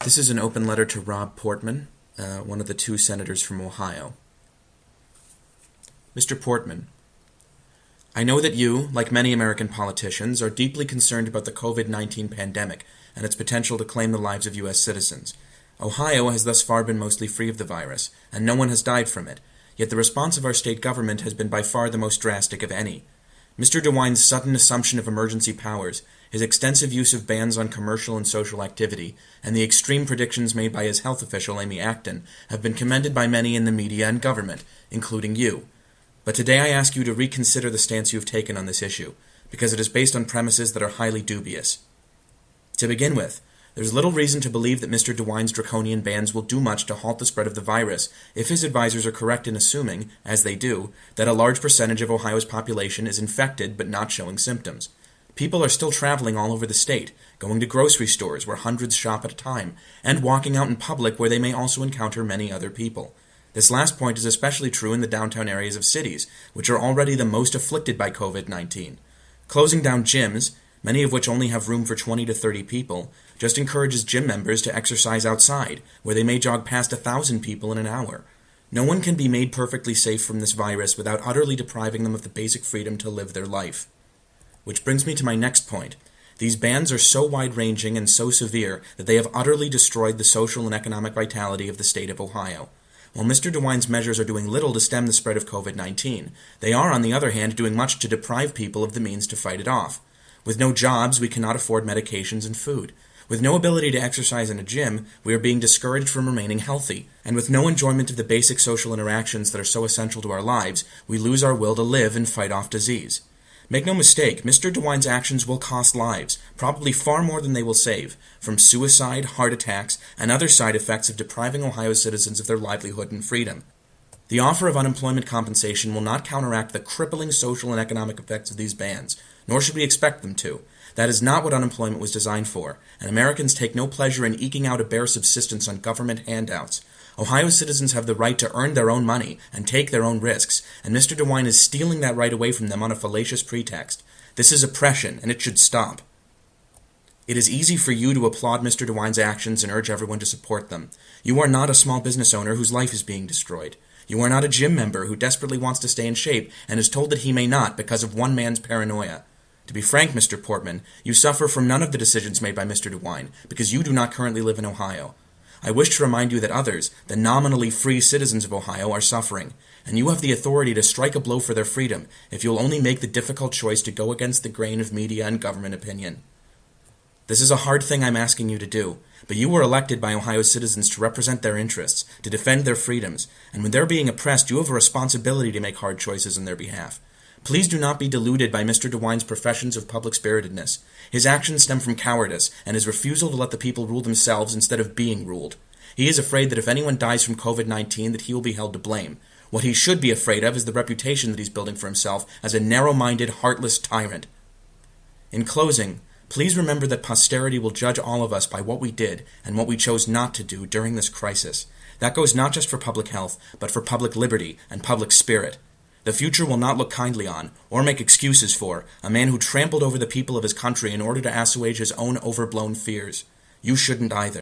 This is an open letter to Rob Portman, one of the two senators from Ohio. Mr. Portman, I know that you, like many American politicians, are deeply concerned about the COVID-19 pandemic and its potential to claim the lives of U.S. citizens. Ohio has thus far been mostly free of the virus, and no one has died from it, yet the response of our state government has been by far the most drastic of any. Mr. DeWine's sudden assumption of emergency powers, his extensive use of bans on commercial and social activity, and the extreme predictions made by his health official, Amy Acton, have been commended by many in the media and government, including you. But today I ask you to reconsider the stance you have taken on this issue, because it is based on premises that are highly dubious. To begin with, there is little reason to believe that Mr. DeWine's draconian bans will do much to halt the spread of the virus if his advisors are correct in assuming, as they do, that a large percentage of Ohio's population is infected but not showing symptoms. People are still traveling all over the state, going to grocery stores where hundreds shop at a time, and walking out in public where they may also encounter many other people. This last point is especially true in the downtown areas of cities, which are already the most afflicted by COVID-19. Closing down gyms, many of which only have room for 20 to 30 people, just encourages gym members to exercise outside, where they may jog past 1,000 people in an hour. No one can be made perfectly safe from this virus without utterly depriving them of the basic freedom to live their life. Which brings me to my next point. These bans are so wide-ranging and so severe that they have utterly destroyed the social and economic vitality of the state of Ohio. While Mr. DeWine's measures are doing little to stem the spread of COVID-19, they are, on the other hand, doing much to deprive people of the means to fight it off. With no jobs, we cannot afford medications and food. With no ability to exercise in a gym, we are being discouraged from remaining healthy. And with no enjoyment of the basic social interactions that are so essential to our lives, we lose our will to live and fight off disease. Make no mistake, Mr. DeWine's actions will cost lives, probably far more than they will save, from suicide, heart attacks, and other side effects of depriving Ohio citizens of their livelihood and freedom. The offer of unemployment compensation will not counteract the crippling social and economic effects of these bans, nor should we expect them to. That is not what unemployment was designed for, and Americans take no pleasure in eking out a bare subsistence on government handouts. Ohio citizens have the right to earn their own money and take their own risks, and Mr. DeWine is stealing that right away from them on a fallacious pretext. This is oppression, and it should stop. It is easy for you to applaud Mr. DeWine's actions and urge everyone to support them. You are not a small business owner whose life is being destroyed. You are not a gym member who desperately wants to stay in shape and is told that he may not because of one man's paranoia. To be frank, Mr. Portman, you suffer from none of the decisions made by Mr. DeWine because you do not currently live in Ohio. I wish to remind you that others, the nominally free citizens of Ohio, are suffering, and you have the authority to strike a blow for their freedom if you will only make the difficult choice to go against the grain of media and government opinion. This is a hard thing I'm asking you to do, but you were elected by Ohio citizens to represent their interests, to defend their freedoms, and when they're being oppressed, you have a responsibility to make hard choices on their behalf. Please do not be deluded by Mr. DeWine's professions of public-spiritedness. His actions stem from cowardice and his refusal to let the people rule themselves instead of being ruled. He is afraid that if anyone dies from COVID-19 that he will be held to blame. What he should be afraid of is the reputation that he's building for himself as a narrow-minded, heartless tyrant. In closing, please remember that posterity will judge all of us by what we did and what we chose not to do during this crisis. That goes not just for public health, but for public liberty and public spirit. The future will not look kindly on, or make excuses for, a man who trampled over the people of his country in order to assuage his own overblown fears. You shouldn't either.